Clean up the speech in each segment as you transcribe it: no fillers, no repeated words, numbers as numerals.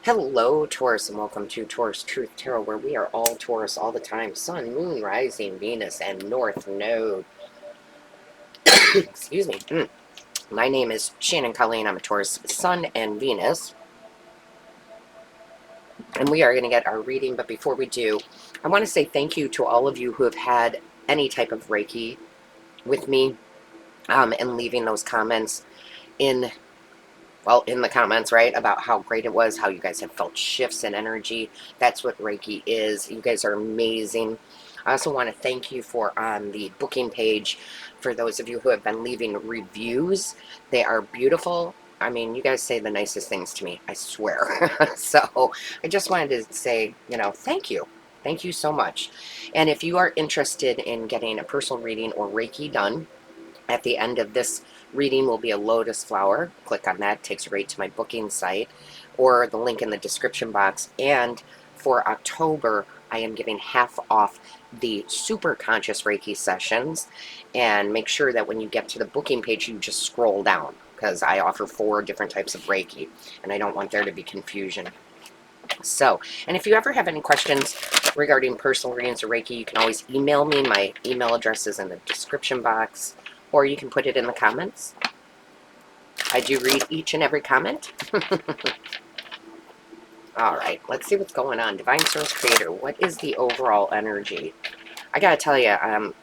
Hello, Taurus, and welcome to Taurus Truth Tarot, where we are all Taurus all the time. Sun, Moon, Rising, Venus, and North Node. Excuse me. My name is Shannon Colleen. I'm a Taurus Sun and Venus. And we are going to get our reading, but before we do, I want to say thank you to all of you who have had any type of Reiki with me and leaving those comments in in the comments, right, about how great it was, how you guys have felt shifts in energy. That's what Reiki is. You guys are amazing. I also want to thank you for on the booking page, for those of you who have been leaving reviews. They are beautiful. I mean, you guys say the nicest things to me, I swear. So I just wanted to say, thank you. Thank you so much. And if you are interested in getting a personal reading or Reiki done, at the end of this reading will be a lotus flower. Click on that, it takes you right to my booking site, or the link in the description box. And for October, I am giving half off the super conscious Reiki sessions. And make sure that when you get to the booking page, you just scroll down, because I offer 4 different types of Reiki, and I don't want there to be confusion. So, and if you ever have any questions regarding personal readings or Reiki, you can always email me. My email address is in the description box, or you can put it in the comments. I do read each and every comment. All right, let's see what's going on. Divine Source Creator, what is the overall energy? I gotta tell you,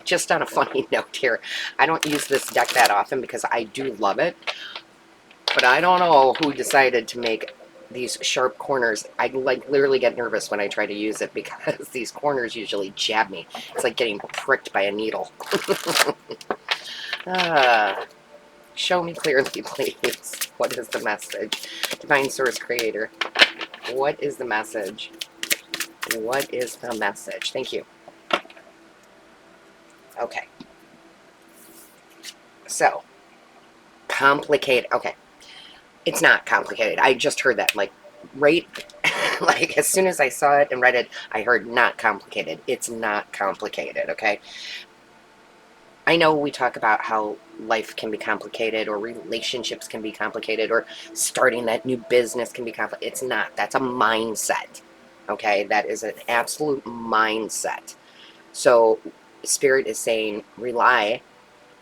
just on a funny note here, I don't use this deck that often because I do love it, but I don't know who decided to make these sharp corners. I literally get nervous when I try to use it because these corners usually jab me. It's like getting pricked by a needle. Show me clearly, please. What is the message? Divine Source Creator, what is the message? What is the message? Thank you. Okay. So, complicated. Okay. It's not complicated. I just heard that. Right, like, as soon as I saw it and read it, I heard not complicated. It's not complicated, okay? I know we talk about how life can be complicated, or relationships can be complicated, or starting that new business can be complicated. It's not. That's a mindset, okay? That is an absolute mindset. So Spirit is saying rely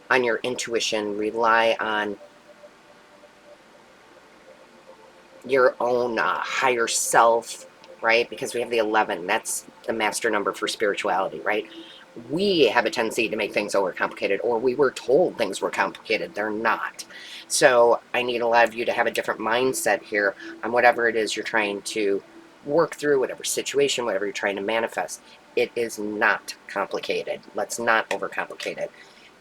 on your intuition, rely on your own higher self, right? Because we have the 11. That's the master number for spirituality, right? We have a tendency to make things overcomplicated, or we were told things were complicated. They're not. So I need a lot of you to have a different mindset here on whatever it is you're trying to work through, whatever situation, whatever you're trying to manifest. It is not complicated. Let's not overcomplicate it.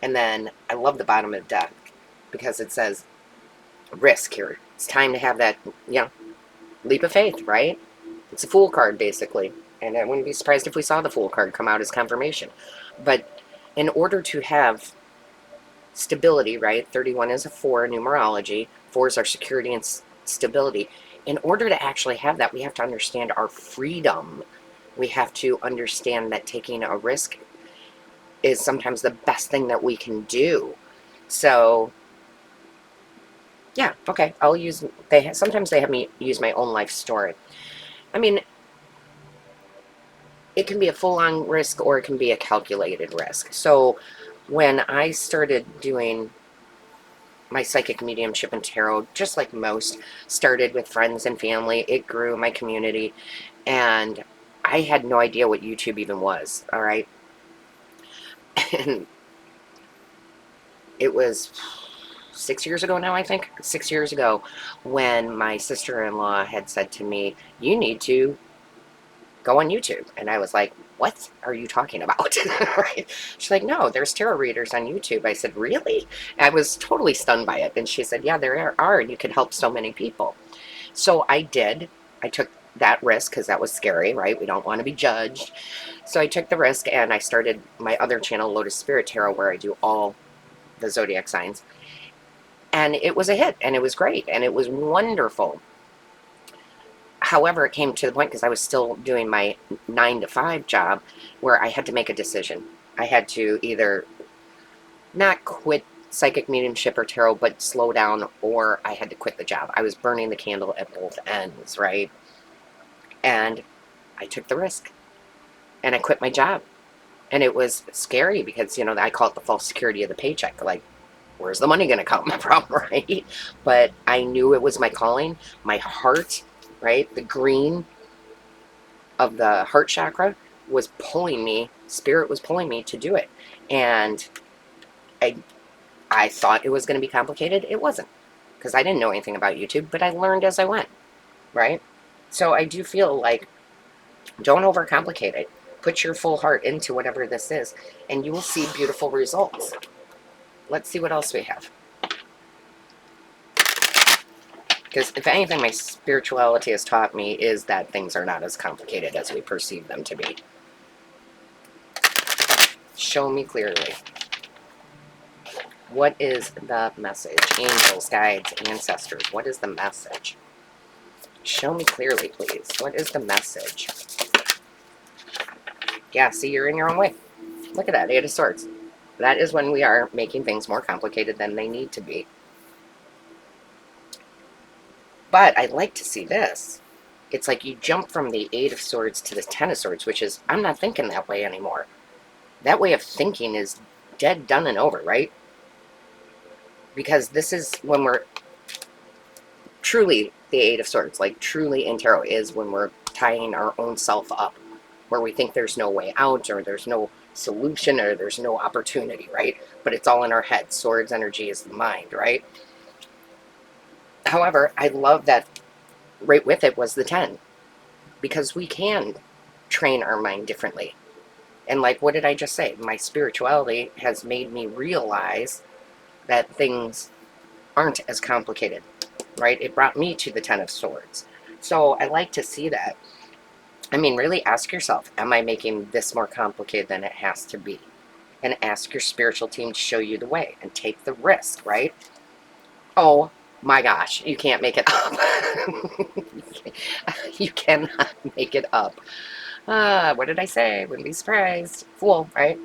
And then I love the bottom of the deck because it says risk here. It's time to have that, leap of faith, right? It's a Fool card, basically. And I wouldn't be surprised if we saw the Fool card come out as confirmation. But in order to have stability, right? 31 is a 4 in numerology. 4s are security and stability. In order to actually have that, we have to understand our freedom. We have to understand that taking a risk is sometimes the best thing that we can do. So, yeah, okay. I'll use, sometimes they have me use my own life story. I mean, it can be a full-on risk, or it can be a calculated risk. So when I started doing my psychic mediumship and tarot, just like most, started with friends and family. It grew my community, and I had no idea what YouTube even was, all right? And it was 6 years ago now, I think. 6 years ago, when my sister-in-law had said to me, you need to go on YouTube. And I was like, what are you talking about? Right? She's like, no, there's tarot readers on YouTube. I said, really? I was totally stunned by it. And she said, yeah, there are, and you can help so many people. So I did. I took that risk because that was scary, right? We don't want to be judged. So I took the risk, and I started my other channel, Lotus Spirit Tarot, where I do all the zodiac signs. And it was a hit, and it was great, and it was wonderful. However, it came to the point, because I was still doing my 9-to-5 job, where I had to make a decision. I had to either not quit psychic mediumship or tarot, but slow down, or I had to quit the job. I was burning the candle at both ends, right? And I took the risk and I quit my job. And it was scary because, you know, I call it the false security of the paycheck. Like, where's the money going to come from, right? But I knew it was my calling, my heart, right? The green of the heart chakra was pulling me, spirit was pulling me to do it. And I I thought it was going to be complicated. It wasn't, because I didn't know anything about YouTube, but I learned as I went, right? So I do feel like, don't overcomplicate it. Put your full heart into whatever this is, and you will see beautiful results. Let's see what else we have. Because if anything my spirituality has taught me is that things are not as complicated as we perceive them to be. Show me clearly. What is the message? Angels, guides, ancestors. What is the message? Show me clearly, please. What is the message? Yeah, see, you're in your own way. Look at that, 8 of Swords. That is when we are making things more complicated than they need to be. But I'd like to see this. It's like you jump from the 8 of Swords to the 10 of Swords, which is, I'm not thinking that way anymore. That way of thinking is dead, done, and over, right? Because this is when we're truly the 8 of Swords, like truly in tarot, is when we're tying our own self up, where we think there's no way out, or there's no solution, or there's no opportunity, right? But it's all in our head. Swords energy is the mind, right? However, I love that right with it was the 10, because we can train our mind differently. And like, what did I just say? My spirituality has made me realize that things aren't as complicated, right? It brought me to the 10 of Swords. So I like to see that. I mean, really ask yourself, am I making this more complicated than it has to be? And ask your spiritual team to show you the way and take the risk, right? Oh my gosh, you can't make it up. You cannot make it up. What did I say? Wouldn't be surprised. Fool, right?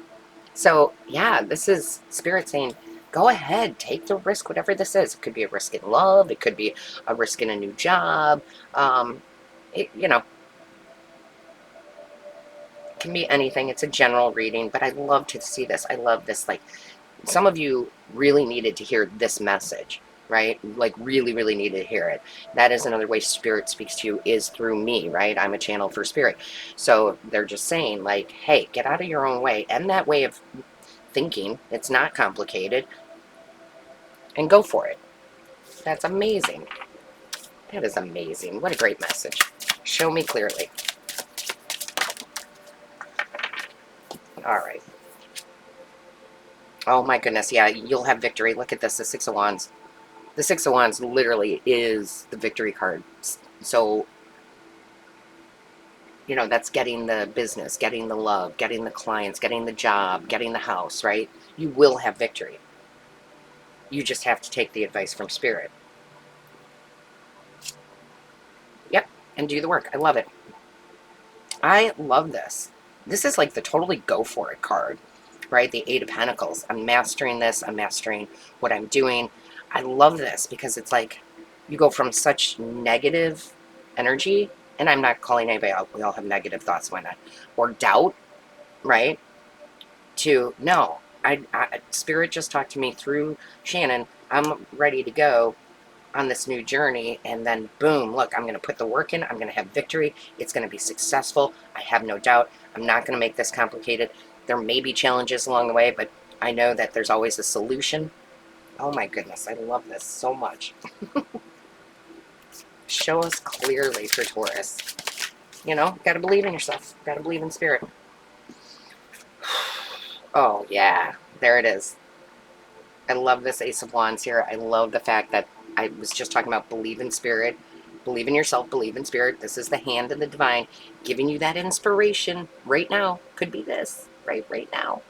So, yeah, this is Spirit saying, go ahead, take the risk, whatever this is. It could be a risk in love. It could be a risk in a new job. You know, it can be anything. It's a general reading, but I love to see this. I love this. Like, some of you really needed to hear this message, right? Like, really, really needed to hear it. That is another way Spirit speaks to you, is through me, right? I'm a channel for Spirit. So they're just saying, like, hey, get out of your own way. And that way of thinking, it's not complicated, and go for it. That's amazing. That is amazing. What a great message. Show me clearly. All right. Oh my goodness, yeah, you'll have victory. Look at this, the 6 of Wands. The 6 of Wands literally is the victory card. So, you know, that's getting the business, getting the love, getting the clients, getting the job, getting the house, right? You will have victory. You just have to take the advice from Spirit. Yep, and do the work. I love it. I love this. This is like the totally go for it card, right? The 8 of Pentacles. I'm mastering this. I'm mastering what I'm doing. I love this because it's like you go from such negative energy, and I'm not calling anybody out. We all have negative thoughts, why not? Or doubt, right? To no, Spirit just talked to me through Shannon. I'm ready to go on this new journey, and then boom, look, I'm going to put the work in. I'm going to have victory. It's going to be successful. I have no doubt. I'm not going to make this complicated. There may be challenges along the way, but I know that there's always a solution. Oh my goodness, I love this so much. Show us clearly for Taurus. You know, got to believe in yourself. Got to believe in Spirit. Oh yeah, there it is. I love this Ace of Wands here. I love the fact that I was just talking about believe in Spirit, believe in yourself, believe in Spirit. This is the hand of the divine giving you that inspiration right now. Could be this, right now.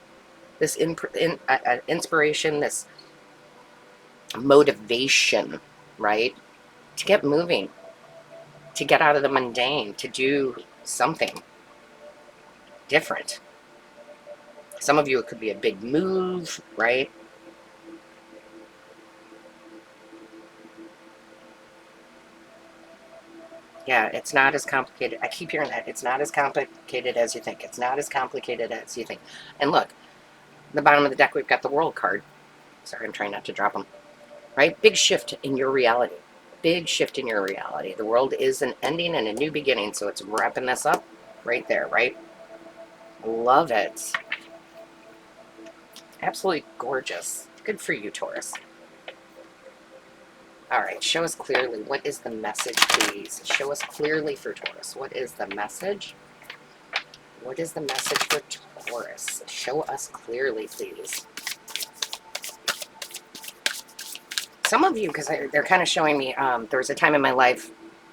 This inspiration, this motivation, right? To get moving, to get out of the mundane, to do something different. Some of you, it could be a big move, right? Yeah, it's not as complicated. I keep hearing that. It's not as complicated as you think. It's not as complicated as you think. And look, the bottom of the deck, we've got the World card. Sorry, I'm trying not to drop them. Right? Big shift in your reality. Big shift in your reality. The world is an ending and a new beginning, so it's wrapping this up right there, right? Love it. Absolutely gorgeous. Good for you, Taurus. All right, show us clearly. What is the message, please? Show us clearly for Taurus. What is the message? What is the message for Taurus? Show us clearly, please. Some of you, because they're kind of showing me, there was a time in my life,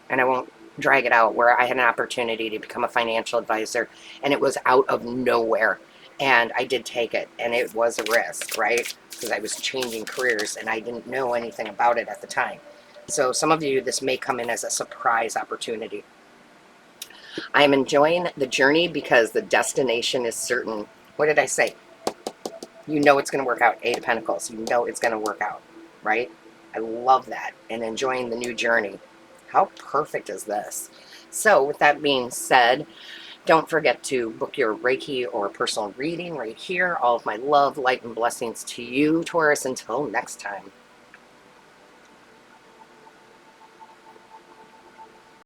and I won't drag it out, where I had an opportunity to become a financial advisor, and it was out of nowhere. And I did take it, and it was a risk, right? Because I was changing careers, and I didn't know anything about it at the time. So some of you, this may come in as a surprise opportunity. I am enjoying the journey because the destination is certain. What did I say? You know it's going to work out. Eight of Pentacles. You know it's going to work out, right? I love that, and enjoying the new journey. How perfect is this? So with that being said, don't forget to book your Reiki or personal reading right here. All of my love, light, and blessings to you, Taurus. Until next time.